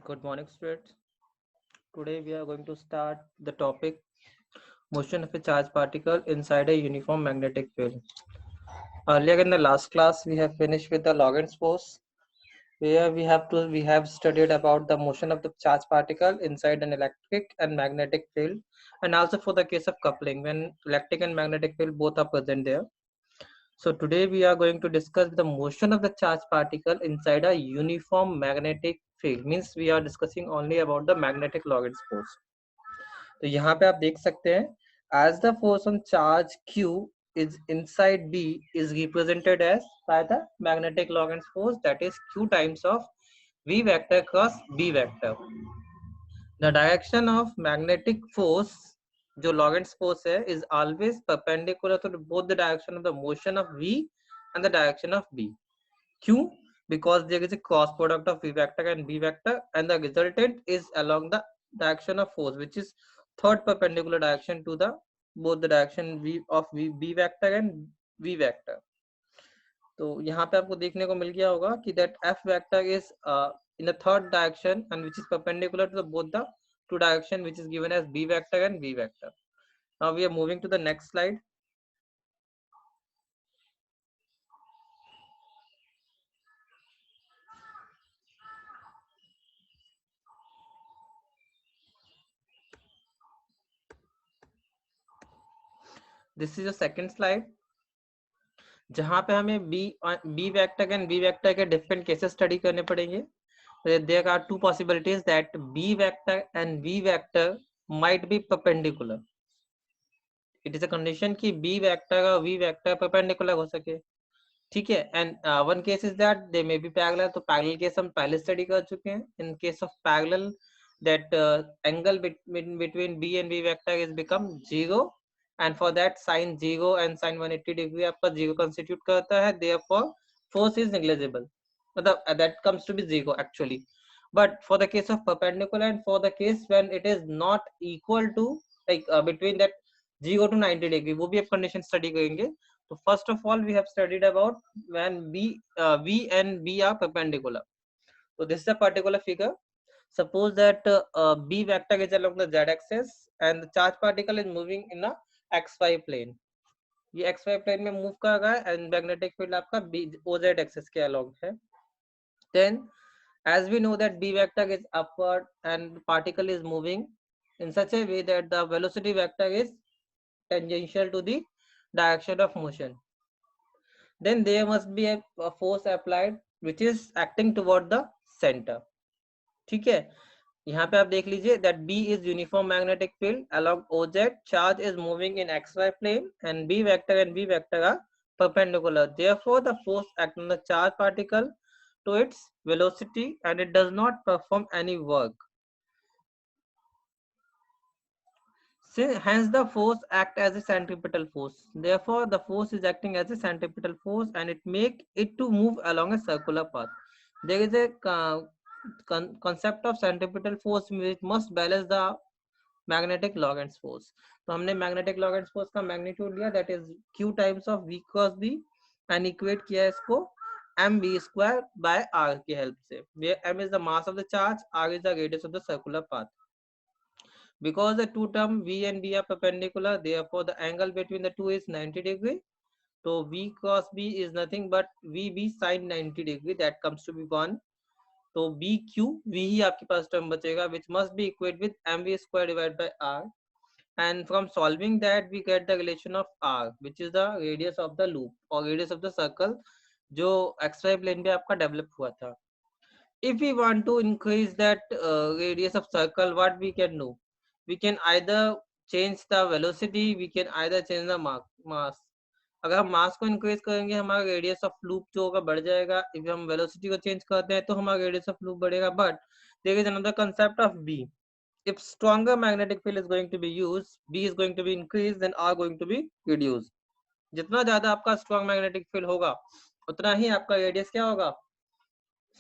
Good morning, students. Today we are going to start the topic motion of a charged particle inside a uniform magnetic field. Earlier in the last class, we have finished with the Lorentz force, where we have studied about the motion of the charged particle inside an electric and magnetic field, and also for the case of coupling when electric and magnetic field both are present there. So today we are going to discuss the motion of the charged particle inside a uniform magnetic field. Means we are discussing only about the magnetic Lorentz force. तो यहाँ पे आप देख सकते हैं as the force on charge q is inside b is represented as by the magnetic Lorentz force, that is q times of v vector cross b vector. The direction of magnetic force जो Lorentz force है is always perpendicular to both the direction of the motion of v and the direction of b. Q, because there is a cross product of v vector and b vector, and the resultant is along the direction of force, which is third perpendicular direction to the both the direction v of b vector and v vector. तो यहाँ पे आपको देखने को मिल गया होगा कि that f vector is in the third direction and which is perpendicular to the both the two direction which is given as b vector and v vector. Now we are moving to the next slide. This is the second slide. जहां पे हमें B vector and B vector के different cases study करने पड़ेंगे. There are two possibilities that B vector and V vector might be perpendicular. It is a condition कि B vector और V vector perpendicular हो सके. ठीक है. And one case is that they may be parallel. तो parallel case हम पहले study कर चुके हैं. In case of parallel that angle between b and v vector is become 0, and for that sin 0 and sin 180 degree आपका 0 constitute करता है. therefore force is negligible, मतलब that comes to be 0 actually. But for the case of perpendicular and for the case when it is not equal to like between that 0 to 90 degree, वो भी एक condition study करेंगे. So first of all we have studied about when v and b are perpendicular. So this is a particular figure. Suppose that b vector is along the z-axis and the charge particle is moving in a xy plane. ये xy plane में move कर रहा है and magnetic field आपका oz axis के along है. Then as we know that b vector is upward and particle is moving in such a way that the velocity vector is tangential to the direction of motion, then there must be a force applied which is acting toward the center. ठीक है. यहाँ पे आप देख लीजिए that B is uniform magnetic field along OZ. Charge is moving in XY plane and B vector and V vector are perpendicular. Therefore, the force acting on the charge particle to its velocity and it does not perform any work. Hence, the force act as a centripetal force. Therefore, the force is acting as a centripetal force and it make it to move along a circular path. There is a concept of centripetal force which must balance the magnetic Lorentz force. तो हमने magnetic Lorentz force का magnitude लिया that is q times of v cross b and equate किया इसको mv square by r की help से. where m is the mass of the charge, r is the radius of the circular path. Because the two term v and b are perpendicular, therefore the angle between the two is 90 degree. So v cross b is nothing but vb sin 90 degree, that comes to be 1. तो B Q we ही आपके पास term बचेगा which must be equate with M V square divide by R. And from solving that we get the relation of R which is the radius of the loop और radius of the circle जो XY plane पे आपका develop हुआ था. if we want to increase that radius of circle, what we can do? We can either change the velocity, we can either change the mass. अगर हम मास को increase करेंगे हमारा रेडियस ऑफ लूप जो होगा बढ़ जाएगा. इफ हम वेलोसिटी को चेंज करते हैं तो हमारा रेडियस ऑफ लूप बढ़ेगा. But there is another concept of B. if stronger magnetic field is going to be used, b is going to be increased and r going to be reduced. जितना ज्यादा आपका strong magnetic field होगा उतना ही आपका radius क्या होगा,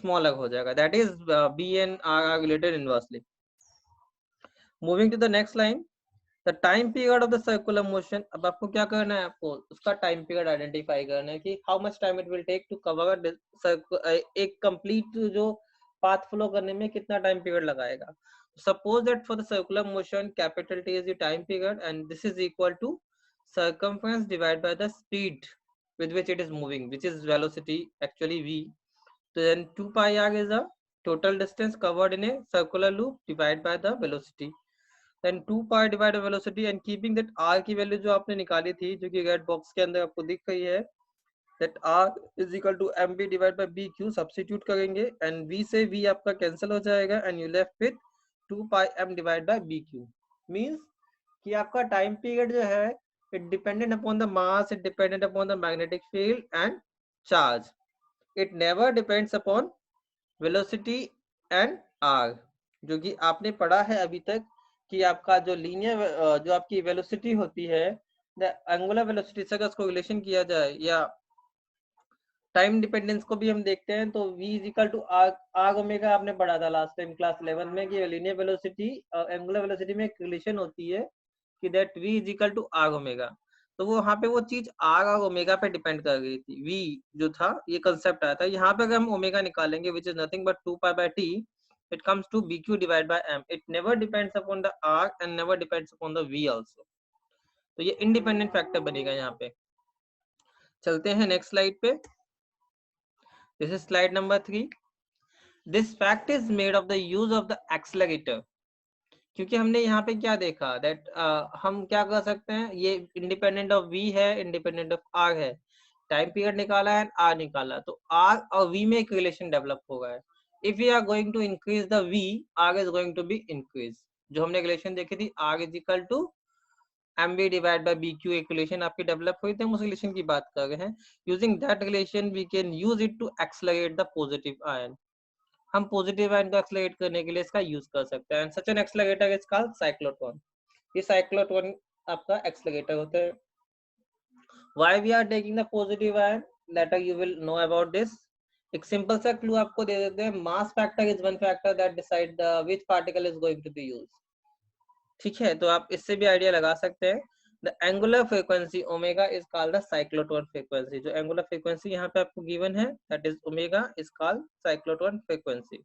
smaller हो जाएगा. That is b and r are related inversely. Moving to the next line, the time period of the circular motion. अब आपको क्या करना है, आपको उसका टाइम पीरियड आइडेंटिफाई करना है कि how much time it will take to cover एक कंप्लीट जो पाथ फ्लो करने में कितना टाइम पीरियड लगाएगा. Suppose that for the circular motion capital T is the time period and this is equal to circumference divided by the speed with which it is moving, which is velocity actually v. So then 2 pi r is the total distance covered in a circular loop divided by the velocity. Then 2 pi divided by velocity and keeping that r की value जो आपने निकाली थी जो कि red box के अंदर आपको दिख रही है, that r is equal to mb divided by bq substitute करेंगे and v से v आपका कैंसिल हो जाएगा and you left with 2 pi m divided by bq. Means कि आपका टाइम पीरियड जो है it dependent upon the mass, it dependent upon the magnetic field and charge. It never depends upon velocity and r. जो कि आपने पढ़ा है अभी तक कि आपका जो लीनियर जो आपकी वेलोसिटी होती है, द एंगुलर वेलोसिटी से अगर उसको रिलेशन किया जाए या टाइम डिपेंडेंस को भी हम देखते हैं तो v is equal to R omega. आपने पढ़ा था लास्ट टाइम क्लास 11 में कि लीनियर वेलोसिटी और एंगुलर वेलोसिटी में एक रिलेशन होती है कि that v is equal to R omega. तो वो वहाँ पे वो चीज आर और ओमेगा पे डिपेंड कर गई थी. v जो था ये कंसेप्ट आया था. यहाँ पे अगर हम ओमेगा निकालेंगे विच is nothing but 2 pi bye t, it comes to bq divided by m. It never depends upon the r and never depends upon the v also. तो ये इंडिपेंडेंट फैक्टर बनेगा. यहाँ पे चलते हैं नेक्स्ट स्लाइड पे. This is slide number 3. This fact is made of the use of the accelerator. क्योंकि हमने यहाँ पे क्या देखा दैट हम क्या कर सकते हैं, ये इंडिपेंडेंट ऑफ v है, इंडिपेंडेंट ऑफ r है. टाइम पीरियड निकाला है, r निकाला, तो r और v में एक रिलेशन डेवलप होगा है. If we are going to increase the v, r is going to be increase. जो हमने रिलेशन देखी थी r is equal to mb divide by bq, एक रिलेशन आपकी डेवलप हुई थी, हम उस रिलेशन की बात कर रहे हैं. Using that relation we can use it to accelerate the positive ion. हम पॉजिटिव आयन को एक्सेलरेट करने के लिए इसका यूज कर सकते हैं. Such an accelerator is called cyclotron. ये साइक्लोट्रॉन आपका एक्सेलरेटर होता है. Why we are taking the positive ion, later you will know about this. एक सिंपल सा क्लू आपको दे देते हैं. Mass factor is one factor that decide the which particle is going to be used. ठीक है, तो आप इससे भी आइडिया लगा सकते हैं. The angular frequency omega is called the cyclotron frequency. जो एंगुलर फ्रीक्वेंसी यहाँ पे आपको गिवन है that is omega is called cyclotron frequency.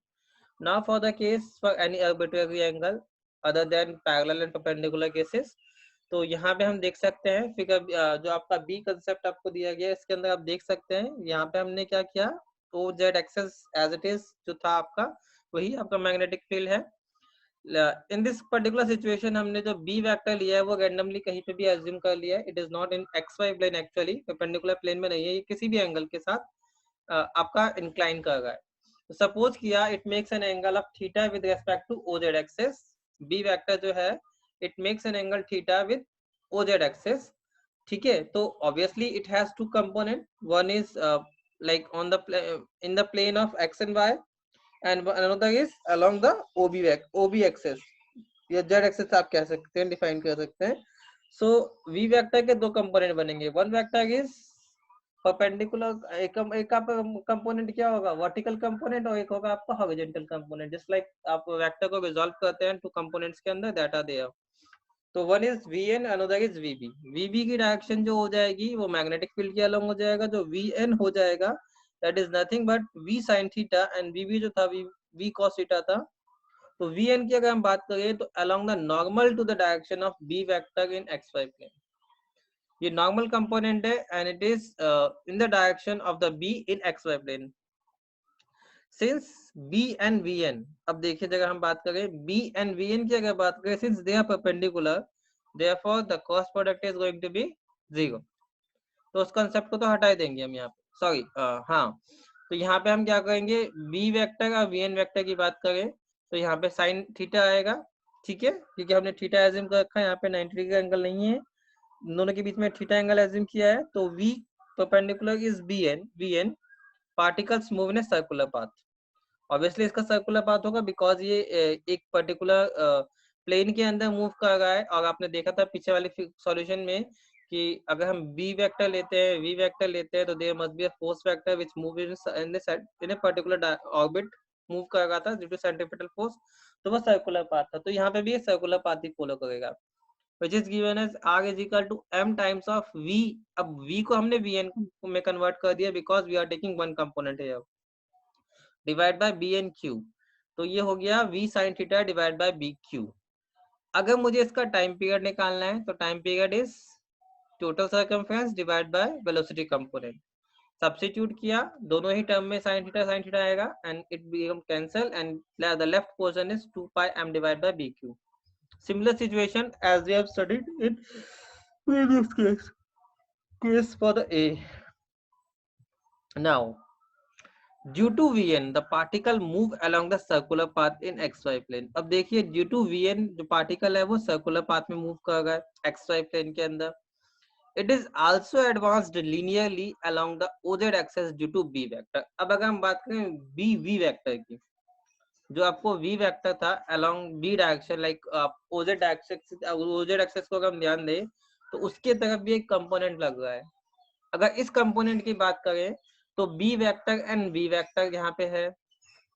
Now for the case for any arbitrary angle other than parallel and perpendicular cases, तो यहाँ पे हम देख सकते हैं फिगर जो आपका बी कंसेप्ट आपको दिया गया है इसके अंदर आप देख सकते हैं यहाँ पे हमने क्या किया, O Z axis as it is जो था आपका वही आपका मैग्नेटिक फील्ड है. इन दिस पर्टिकुलर सिचुएशन हमने जो बी वेक्टर लिया है वो रैंडमली कहीं पे भी एज्यूम कर लिया है. It is not in X Y plane, actually perpendicular plane में नहीं है, ये किसी भी एंगल के साथ आपका इंक्लाइन कर रहा है. सपोज किया it makes an angle of theta with respect to O Z axis. B vector जो है it makes an angle theta with O Z axis. ठीक है, तो obviously it has two component. One is like on the in the plane of X and Y and another is along the OB axis या Z axis आप कह सकते हैं, define कर सकते हैं. सो V वेक्टर के दो कंपोनेंट बनेंगे. वन वेक्टर इज परपेंडिकुलर, एक का कंपोनेंट क्या होगा वर्टिकल कंपोनेंट और एक होगा आपका हॉरिजॉन्टल कंपोनेंट. जस्ट लाइक आप वेक्टर को रिजॉल्व करते हैं टू कंपोनेंट्स के अंदर दैट आर देयर. तो one is Vn, another is Vb. Vb की डायरेक्शन जो हो जाएगी वो मैग्नेटिक फील्ड के अलोंग हो जाएगा. जो Vn हो जाएगा that is nothing but v sin theta and vb जो था v cos theta था. तो vn की अगर हम बात करें तो along the normal to the direction of b vector in xy plane. ये नॉर्मल कंपोनेंट है and it is in the direction of the b in xy plane. Since b and vn, अब देखिए अगर हम बात करें b and vn की अगर बात करें, since they are perpendicular therefore the cross product is going to be 0. तो उस कंसेप्ट को तो हटा ही देंगे हम यहाँ पे. सॉरी हाँ, तो यहाँ पे हम क्या करेंगे बी वेक्टर और वी एन वेक्टर की बात करें तो यहाँ पे साइन थीटा आएगा. ठीक है, क्योंकि हमने थीटा एज्यूम कर रखा है, यहाँ पे 90 डिग्री एंगल नहीं है, दोनों के बीच में थीटा एंगल एज्यूम किया है. तो v perpendicular is V N. Particles move in a circular path. Obviously इसका सर्कुलर पाथ होगा बिकॉज ये एक पर्टिकुलर प्लेन के अंदर मूव कर रहा है. और आपने देखा था पीछे वाले सॉल्यूशन में कि अगर हम b वेक्टर लेते हैं, v वेक्टर लेते हैं तो there must be a force vector which move in a particular orbit, move कर रहा था ड्यू टू सेंट्रीपिटल फोर्स. तो वो सर्कुलर पाथ था. तो यहाँ पे भी ये सर्कुलर पाथ ही फॉलो करेगा which is given as r is equal to m times of v. अब v को हमने vn में कन्वर्ट कर दिया because we are taking one component here, divide by b and q. तो ये हो गया v sin theta divide by B Q. अगर मुझे इसका टाइम पीरियड निकालना है तो time period is total circumference divide by velocity component. Substitute किया, दोनों ही टर्म में sin थीटा आएगा and it become cancel and the left portion is 2 pi m divided by bq. Similar situation as we have studied in previous case for the A. Now, due to Vn, the particle move along the circular path in xy plane. अब देखिए due to Vn जो particle है वो circular path में move कर रहा है xy plane के अंदर. It is also advanced linearly along the OZ axis due to B vector. अब अगर हम बात करें V vector की, जो आपको V वेक्टर था along B direction like OZ axis को अगर हम ध्यान दें तो उसके तरफ भी एक कंपोनेंट लग रहा है. अगर इस कंपोनेंट की बात करें तो B vector and V vector यहाँ पे है,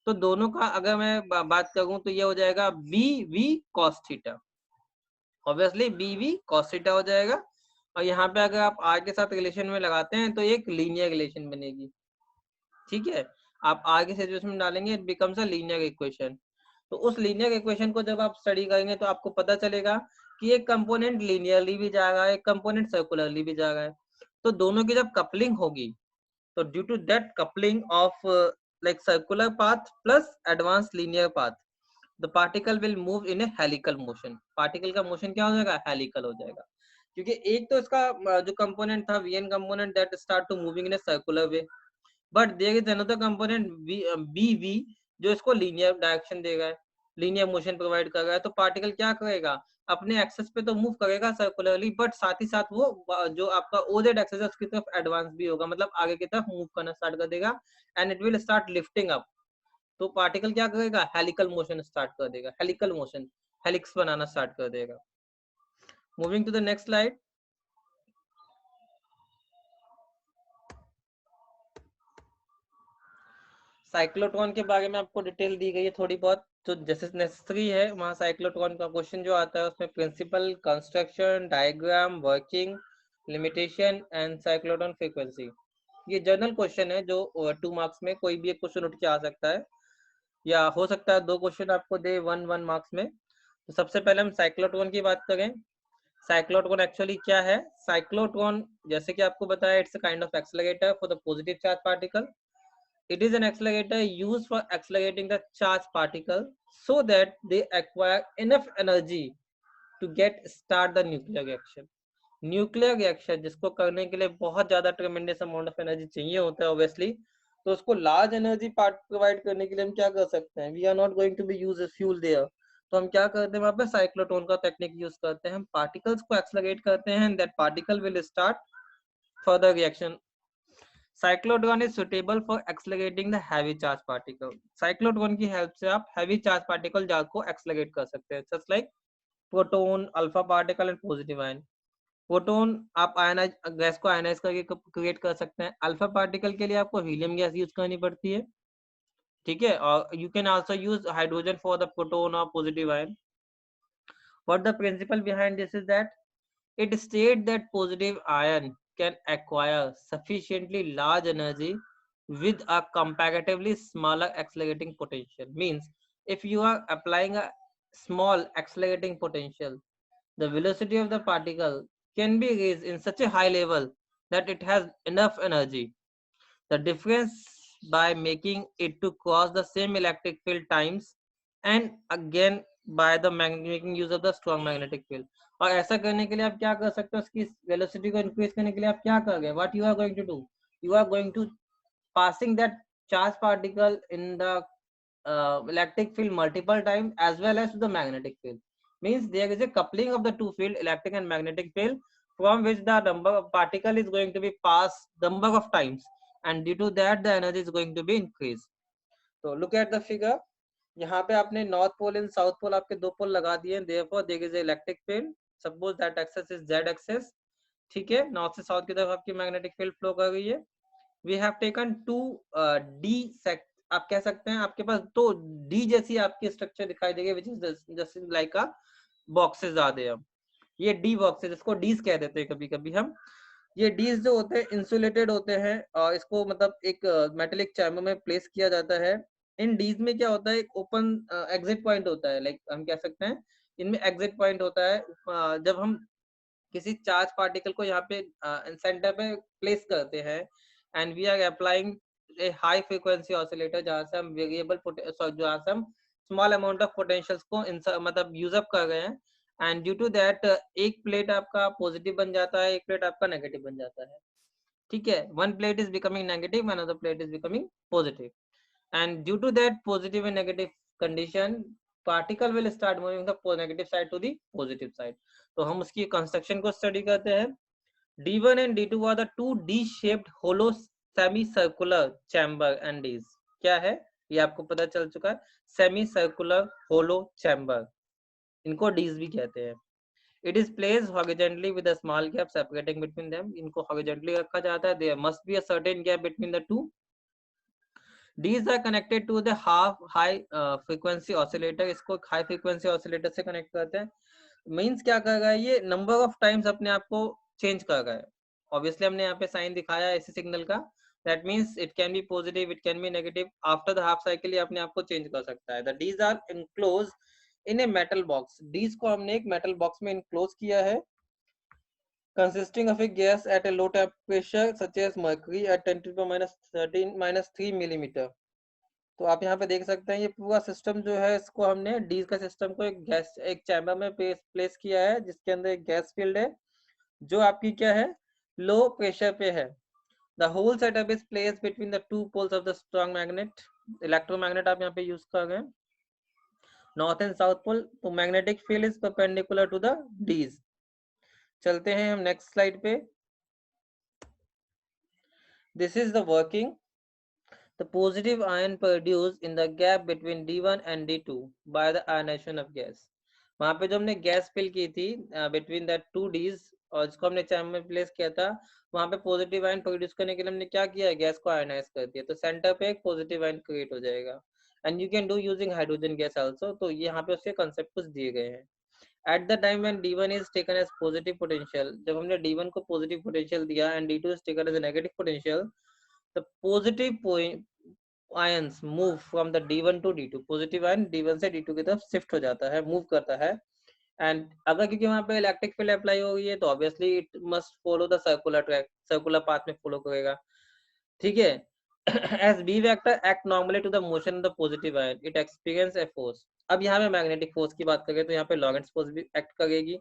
तो दोनों का अगर मैं बात करूं तो ये हो जाएगा BV cos theta. Obviously BV cos theta हो जाएगा. और यहाँ पे अगर आप R के साथ रिलेशन में लगाते हैं तो एक लीनियर रिलेशन बनेगी. ठीक है, आप R के सिचुएशन में डालेंगे, it becomes a linear equation. तो उस लीनियर इक्वेशन को जब आप स्टडी करेंगे तो आपको पता चलेगा कि एक कंपोनेंट लीनियरली भी जा रहा है, एक कंपोनेंट सर्कुलरली भी जा रहा है. तो दोनों की जब कपलिंग होगी तो due to that coupling of like circular path plus advance linear path, the particle will move in a helical motion. Particle का मोशन क्या हो जाएगा? हेलिकल हो जाएगा. क्योंकि एक तो इसका जो कंपोनेंट था Vn component that start to moving in a circular way, but there is another component BV जो इसको लीनियर डायरेक्शन देगा, लीनियर मोशन प्रोवाइड कर रहा है. तो पार्टिकल क्या करेगा? अपने एक्सेस पे तो मूव करेगा सर्कुलरली, बट साथ ही साथ वो जो आपका OZ एक्सेस है उसकी तरफ एडवांस भी होगा, मतलब आगे की तरफ मूव करना स्टार्ट कर देगा and it will start lifting up. तो पार्टिकल क्या करेगा? हेलिकल मोशन स्टार्ट कर देगा, हेलिकल मोशन, हेलिक्स बनाना स्टार्ट कर देगा. Moving to the next slide. Cyclotron के बारे में आपको डिटेल दी गई है थोड़ी बहुत, तो जैसे नेसेसरी है वहाँ साइक्लोट्रॉन का क्वेश्चन जो आता है उसमें principle, construction, diagram, working, limitation and cyclotron frequency. ये जनरल क्वेश्चन है जो 2 मार्क्स में कोई भी एक क्वेश्चन उठ के आ सकता है, या हो सकता है 2 क्वेश्चन आपको दे 1 मार्क्स में. तो सबसे पहले हम साइक्लोट्रॉन की बात करें. साइक्लोट्रॉन एक्चुअली क्या है? साइक्लोट्रॉन जैसे कि आपको बताया, it's a kind of accelerator for the positive charge particle. It is an accelerator used for accelerating the charged particle so that they acquire enough energy to get start the nuclear reaction. Nuclear reaction जिसको करने के लिए बहुत ज्यादा ट्रेमेंडस amount of energy चाहिए होता है obviously, तो उसको लार्ज एनर्जी पार्ट प्रोवाइड करने के लिए हम क्या कर सकते हैं? We are not going to be useful there, तो हम क्या करते हैं? वहां पे साइक्लोट्रॉन का टेक्निक यूज करते हैं. हम पार्टिकल्स को एक्सेलरेट करते हैं and that particle will start further reaction. Cyclotron is suitable for accelerating the heavy charge particle. Cyclotron की हेल्प से आप हैवी चार्ज पार्टिकल को एक्सेलरेट कर सकते हैं, just like proton, alpha particle and positive ion. Proton आप ionise gas को ionise करके क्रिएट कर सकते हैं. अल्फा पार्टिकल के लिए आपको हीलियम गैस यूज करनी पड़ती है, ठीक है. और you can also use hydrogen for the proton और positive ion. What the principle behind this is that it states that positive ion can acquire sufficiently large energy with a comparatively smaller accelerating potential. Means if you are applying a small accelerating potential, the velocity of the particle can be raised in such a high level that it has enough energy. The difference by making it to cross the same electric field times and again by the making use of the strong magnetic field. और ऐसा करने के लिए आप क्या कर सकते हो? उसकी वेलोसिटी को इंक्रीज करने के लिए आप क्या करोगे? What you are going to do? You are going to passing that charge particle in the electric field multiple times as well as to the magnetic field. Means there is a coupling of the two field, electric and magnetic field, from which the number of particle is going to be passed number of times, and due to that the energy is going to be increased. So look at the figure. यहाँ पे आपने north pole and south pole आपके 2 पोल लगा दिए हैं. therefore there is a electric field. Suppose that axis is z axis, ठीक है. North से साउथ की तरफ आपकी मैग्नेटिक फील्ड फ्लो कर रही है. We have taken 2 D sect, आप कह सकते हैं आपके पास 2 डी जैसी आपकी स्ट्रक्चर दिखाई देगी, which is just like a boxes आ दे. हम ये डी बॉक्सेस, इसको डीज कह देते हैं कभी कभी हम. ये डीज जो होते हैं इंसुलेटेड होते हैं और इसको मतलब एक मेटेलिक चैम्बर में प्लेस किया जाता है इन डीज में क्या होता है, एक ओपन एग्जिट पॉइंट होता है, लाइक हम कह सकते हैं इनमें एग्जिट पॉइंट होता है। जब हम किसी चार्ज पार्टिकल को यहाँ पे सेंटर पे प्लेस करते हैं and we are applying a high frequency oscillator, जहाँ से हम वेरिएबल जहाँ से हम स्मॉल अमाउंट ऑफ पोटेंशियल्स को मतलब यूज अप कर रहे हैं, एंड ड्यू टू दैट एक प्लेट आपका पॉजिटिव बन जाता है, एक प्लेट आपका नेगेटिव बन जाता है, ठीक है। One plate is becoming negative, another plate is becoming positive, and due to that positive and negative condition particle will start moving the negative side to the positive side। तो हम उसकी construction को study करते हैं। D1 and D2 are the two D-shaped hollow semi-circular chamber and Ds। क्या है ये आपको पता चल चुका है, सेमी सर्कुलर होलो चैम्बर, इनको Ds भी कहते हैं। It is placed horizontally with a small gap separating between them। इनको horizontally रखा जाता है, there must be a certain gap between the two। These are connected to the half high frequency oscillator। इसको high frequency oscillator से connect करते हैं। Means क्या कर रहा है, ये नंबर ऑफ टाइम्स अपने आप को चेंज कर रहा है। ऑब्वियसली हमने यहाँ पे साइन दिखाया है इसी सिग्नल का, that means it can be positive, it can be negative. After the half cycle ये अपने आप को चेंज कर सकता है। The dees are enclose in a metal box. Dees को हमने एक मेटल बॉक्स में इनक्लोज किया है, consisting of a gas at a low temperature such as mercury at 10 to the minus 13 minus 3 millimeter। तो आप यहाँ पे देख सकते हैं ये पूरा सिस्टम जो है, इसको हमने डीज का सिस्टम को एक गैस एक चैम्बर में प्लेस किया है, जिसके अंदर एक गैस फील्ड है जो आपकी क्या है, लो प्रेशर पे है। The whole setup is place between the two poles of the strong magnet. Electromagnet आप यहाँ पे यूज कर रहे हैं, नॉर्थ एंड साउथ पोल। तो magnetic field is perpendicular to the dees. चलते हैं हम नेक्स्ट स्लाइड पे। This is the working. The positive ion produced in the gap between D1 and D2 by the ionization of gas। वहां पे जो हमने gas fill की थी बिटवीन द टू डीज और जिसको हमने चैम्बर में प्लेस किया था, वहां पे पॉजिटिव आयन प्रोड्यूस करने के लिए हमने क्या किया है, गैस को आयनाइज कर दिया। तो सेंटर पे एक पॉजिटिव आयन क्रिएट हो जाएगा, and you can do using hydrogen gas also. तो ये यहाँ पे उसके कंसेप्ट कुछ दिए गए हैं। At the time when D1 is taken as positive potential, जब हमने D1 को पॉजिटिव पोटेंशियल दिया and D2 is taken as a negative potential, the positive ions move from the D1 to D2। Positive ion D1 से D2 की तरफ shift हो जाता है, मूव करता है। एंड अगर क्योंकि वहां पे इलेक्ट्रिक फील्ड अप्लाई हो गई है, तो obviously it must follow the circular track, circular path में फॉलो करेगा, ठीक है। as B vector act normally to the motion of the positive ion, it experience a force। अब यहाँ पे मैग्नेटिक फोर्स की बात करें तो यहाँ पे लॉरेंट्ज फोर्स भी एक्ट करेगी,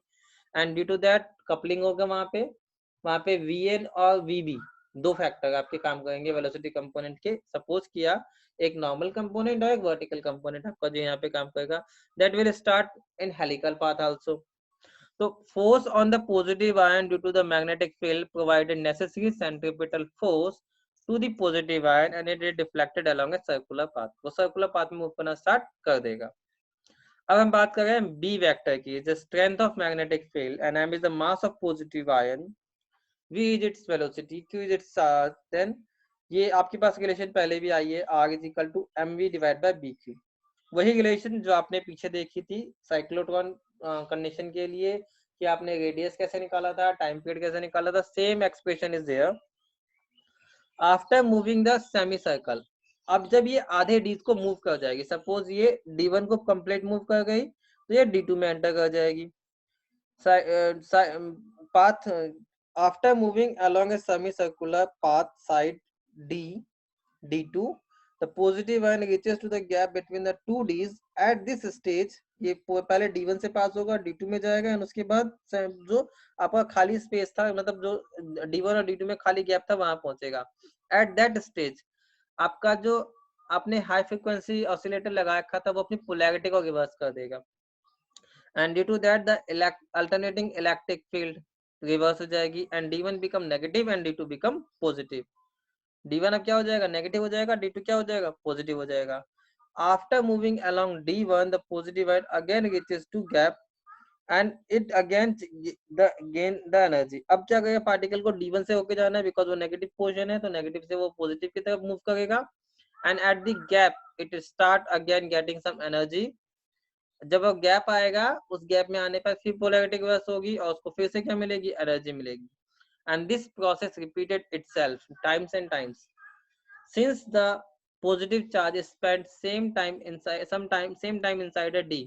and due to that coupling होगा वहां पे Vn और Vb दो फैक्टर आपके काम करेंगे वेलोसिटी कंपोनेंट के। सपोज किया एक नॉर्मल कंपोनेंट और एक वर्टिकल कंपोनेंट आपका जो यहाँ पे काम करेगा, that will start in helical path also. तो force on the positive ion due to the magnetic field provided necessary centripetal force to the positive ion and it is deflected along a circular path. वो circular path में move करना start कर देगा। अब हम बात कर रहे हैं बी वेक्टर की। The strength of magnetic field and m is the mass of positive ion, v is its velocity, q is its charge, then ये आपके पास रिलेशन पहले भी आई है, r is equal to mv divide by bq। वही relation जो आपने पीछे देखी थी साइक्लोट्रॉन कंडीशन के लिए कि आपने रेडियस कैसे निकाला था, टाइम पीरियड कैसे निकाला था, same expression is there after moving the semi circle. अब जब ये आधे डीज को मूव कर जाएगी, सपोज ये D1 को कंप्लीट मूव कर गई तो ये D2 में एंटर कर जाएगी। path after moving along a semicircular path side D2, the positive ion reaches to the gap between the two D's at this stage। ये पहले D1 से पास होगा, D2 में जाएगा, और उसके बाद जो आपका खाली स्पेस था, मतलब जो D1 और D2 में खाली गैप था, वहां पहुंचेगा। एट दैट स्टेज आपका जो आपने हाई फ्रिक्वेंसी ऑसिलेटर लगा रखा था, वो अपनी पोलैरिटी को रिवर्स कर देगा, and due to that the alternating electric field reverse हो जाएगी, and D1 become negative and D2 become positive। D1 अब क्या हो जाएगा, नेगेटिव हो जाएगा, D2 क्या हो जाएगा, पॉजिटिव हो जाएगा। after moving along D1 the positive ion again reaches to gap and it again gain the energy। अब क्या करेगा, पार्टिकल को D1 से होके जाना है, बिकॉज वो नेगेटिव पोजीशन है, तो नेगेटिव से वो पॉजिटिव की तरफ मूव करेगा, and at the gap it start again getting some energy। जब वो गैप आएगा, उस गैप में आने पर फिर पोलैरिटी रिवर्स होगी और उसको फिर से क्या मिलेगी, एनर्जी मिलेगी। And this process repeated itself times and times since the positive charge spent same time inside a D.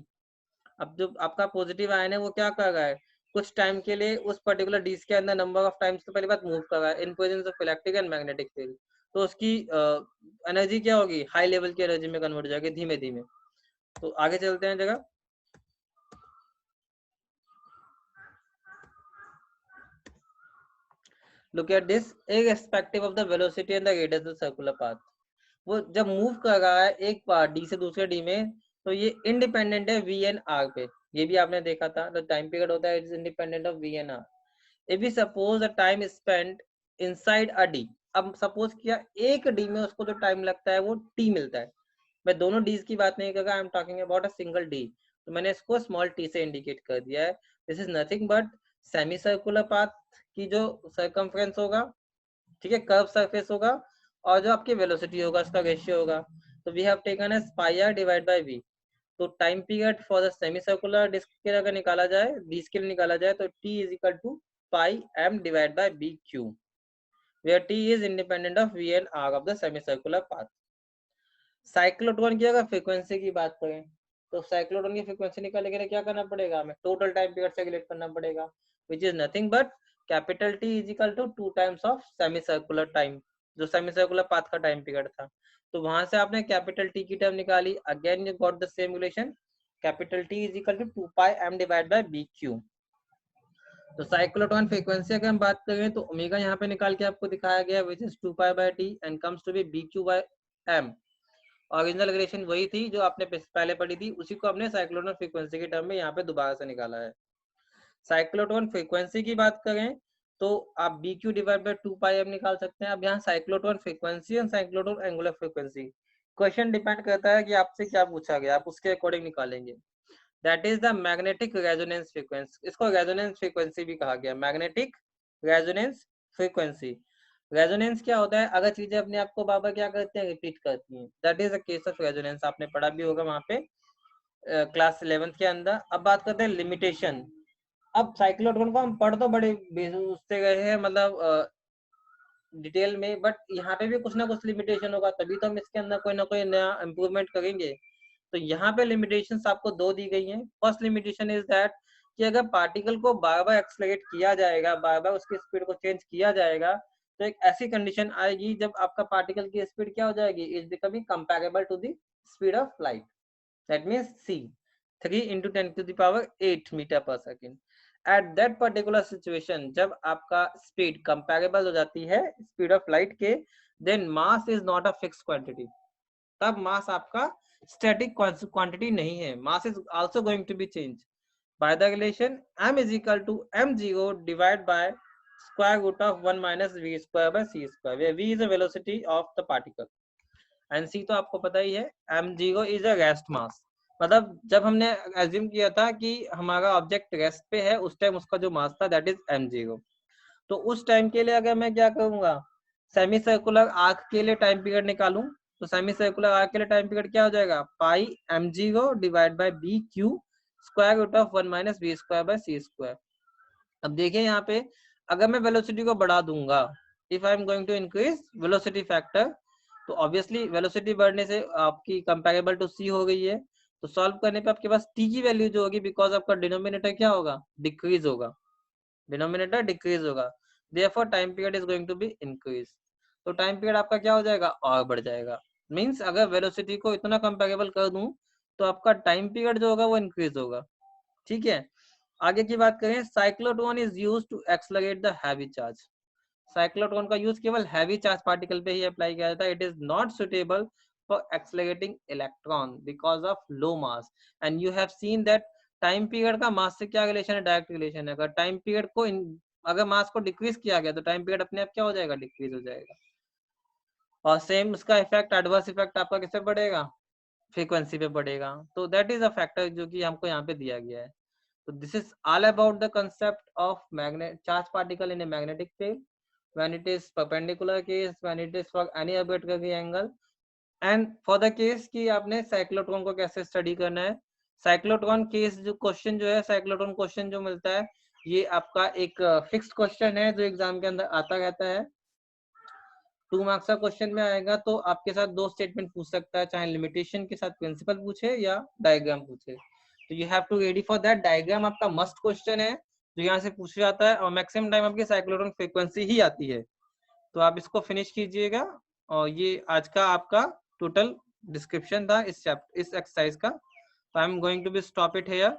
अब जो आपका पॉजिटिव आयन है वो क्या कर रहा है, कुछ टाइम के लिए उस पर्टिकुलर डी के अंदर नंबर ऑफ टाइम्स तो पहली बात मूव कर रहा है in presence of electric and magnetic field, तो उसकी एनर्जी क्या होगी, हाई लेवल की एनर्जी में कन्वर्ट हो जाएगी धीमे धीमे। तो आगे चलते हैं जगह। Look at this, irrespective of the velocity and the radius of the circular path. वो जब मूव कर रहा है एक बार डी से दूसरे डी में, तो ये इंडिपेंडेंट है वी एन आर पे, ये भी आपने देखा था, जो टाइम पीरियड होता है it is independent of V and R. If we suppose the time spent inside a D, अब सपोज किया एक डी में उसको जो टाइम लगता है वो टी मिलता है, मैं दोनों डीज की बात नहीं कर रहा, I am talking about a single D, तो मैंने इसको स्मॉल टी से इंडिकेट कर दिया है। This is nothing but semi circular path की जो सर्कमफ्रेंस होगा, ठीक है, कर्व सरफेस होगा, और जो आपकी वेलोसिटी होगा उसका रेशियो होगा। तो we have taken as pi r divide by v. तो time period for the semi circular disc के लिए अगर निकाला जाए, डीज के लिए निकाला जाए, तो T is equal to pi M divide by B Q, where T is independent of V and R of the semi circular path. Cyclotron की अगर फ्रीक्वेंसी की बात करें, तो साइक्लोट्रॉन की फ्रीक्वेंसी निकालने के लिए क्या करना पड़ेगा, हमें टोटल टाइम पीरियड से रिलेट करना पड़ेगा, which is nothing but capital T is equal to 2 times of semi circular time, जो सेमी सर्कुलर पाथ का टाइम पीरियड था। तो वहां से आपने कैपिटल टी की टर्म निकाली, again you got the same relation, capital T is equal to 2 pi M divide by B Q. तो साइक्लोट्रॉन फ्रीक्वेंसी अगर हम बात करें तो ओमेगा यहाँ पे निकाल के आपको दिखाया गया, which is 2 pi by T and comes to be B Q by M. Original relation वही थी जो आपने पहले पढ़ी थी, उसी को हमने साइक्लोट्रॉन फ्रीक्वेंसी के टर्म में यहाँ पे दोबारा से निकाला है। साइक्लोट्रॉन फ्रीक्वेंसी की बात करें तो आप B Q divide by 2 pi M निकाल सकते हैं। अब यहाँ साइक्लोट्रॉन फ्रीक्वेंसी और cyclotron angular frequency, question depend करता है कि आपसे क्या पूछा गया, आप उसके अकॉर्डिंग निकालेंगे। That is the magnetic resonance frequency, इसको रेजोनेंस फ्रीक्वेंसी भी कहा गया, मैग्नेटिक रेजोनेंस फ्रीक्वेंसी। रेजोनेंस क्या होता है, अगर चीजें अपने आप को बार-बार क्या करती हैं, रिपीट करती हैं, that is a case of resonance, आपने पढ़ा भी होगा वहां पे क्लास 11th के अंदर। अब बात करते हैं लिमिटेशन। अब साइक्लोट्रॉन को हम पढ़ तो बड़े उससे गए हैं, मतलब डिटेल में, बट यहाँ पे भी कुछ ना कुछ लिमिटेशन होगा, तभी तो हम इसके अंदर कोई ना कोई नया इम्प्रूवमेंट करेंगे। तो यहाँ पे लिमिटेशंस आपको दो दी गई हैं। फर्स्ट लिमिटेशन इज दैट कि अगर पार्टिकल को बार बार एक्सलरेट किया जाएगा, बार बार उसकी स्पीड को चेंज किया जाएगा, तो एक ऐसी कंडीशन आएगी जब आपका पार्टिकल की स्पीड क्या हो जाएगी, is becoming comparable to the speed of light, that means c 3 into 10 to the power 8 meter पर second. At that particular situation जब आपका स्पीड कंपैरेबल हो जाती है स्पीड ऑफ लाइट के, then mass is not a fix quantity, तब mass आपका static quantity नहीं है, mass is also going to be change by the relation m is equal to m0 divided by square root of 1 minus v square by c square, where v is the velocity of the particle and c तो आपको पता ही है, m0 is a rest mass। मतलब जब हमने assume किया था कि हमारा ऑब्जेक्ट रेस्ट पे है, उस टाइम उसका जो मास था दैट इज m0। तो उस टाइम के लिए अगर मैं क्या करूंगा, सेमी सर्कुलर आर्क के लिए टाइम पीरियड निकालूं, तो सेमी सर्कुलर आर्क के लिए टाइम पीरियड क्या हो जाएगा, pi m0 divide by B Q square root of 1 minus B square by C square. अब देखिए यहाँ पे अगर मैं वेलोसिटी को बढ़ा दूंगा, if I am going to increase velocity factor, तो ऑब्वियसली वेलोसिटी बढ़ने से आपकी कंपैरेबल टू सी हो गई है, तो सॉल्व करने पे आपके पास टी की वैल्यू जो होगी, बिकॉज आपका डिनोमिनेटर क्या होगा, डिक्रीज होगा, डिनोमिनेटर डिक्रीज होगा, therefore time period is going to be increase. तो टाइम पीरियड आपका क्या हो जाएगा, और बढ़ जाएगा। मींस अगर वेलोसिटी को इतना कंपैरेबल कर दूं तो आपका टाइम पीरियड जो होगा वो इंक्रीज होगा। ठीक है, आगे की बात करें, cyclotron is used to accelerate the heavy charge. Cyclotron का यूज केवल हैवी चार्ज पार्टिकल पे ही अप्लाई किया जाता है। It is not suitable for accelerating electron because of low mass, and you have seen that time period का mass से क्या रिलेशन है, डायरेक्ट रिलेशन है। अगर टाइम पीरियड को अगर मास को डिक्रीज किया गया तो टाइम पीरियड अपने आप क्या हो जाएगा, डिक्रीज हो जाएगा। और सेम उसका इफेक्ट, एडवर्स इफेक्ट आपका किससे पड़ेगा, फ्रीक्वेंसी पे पड़ेगा। तो दैट इज अ फैक्टर जो कि हमको यहाँ पे दिया गया है। So this is all about the concept of magnet charge particle in a magnetic field when it is perpendicular case, when it is for any arbitrary angle, and for the case कि आपने cyclotron को कैसे study करना है। Cyclotron case जो question जो है, cyclotron question जो मिलता है, ये आपका एक फिक्स क्वेश्चन है जो एग्जाम के अंदर आता रहता है। 2 मार्क्स का क्वेश्चन में आएगा तो आपके साथ 2 स्टेटमेंट पूछ सकता है, चाहे लिमिटेशन के साथ प्रिंसिपल पूछे या डायग्राम पूछे। तो you have to ready for that. Diagram आपका मस्ट क्वेश्चन है जो यहाँ से पूछा जाता है और मैक्सिमम टाइम आपकी साइक्लोट्रॉन फ्रीक्वेंसी ही आती है। तो आप इसको फिनिश कीजिएगा। और ये आज का आपका टोटल डिस्क्रिप्शन था इस एक्सरसाइज का। तो I am going to be stop it here.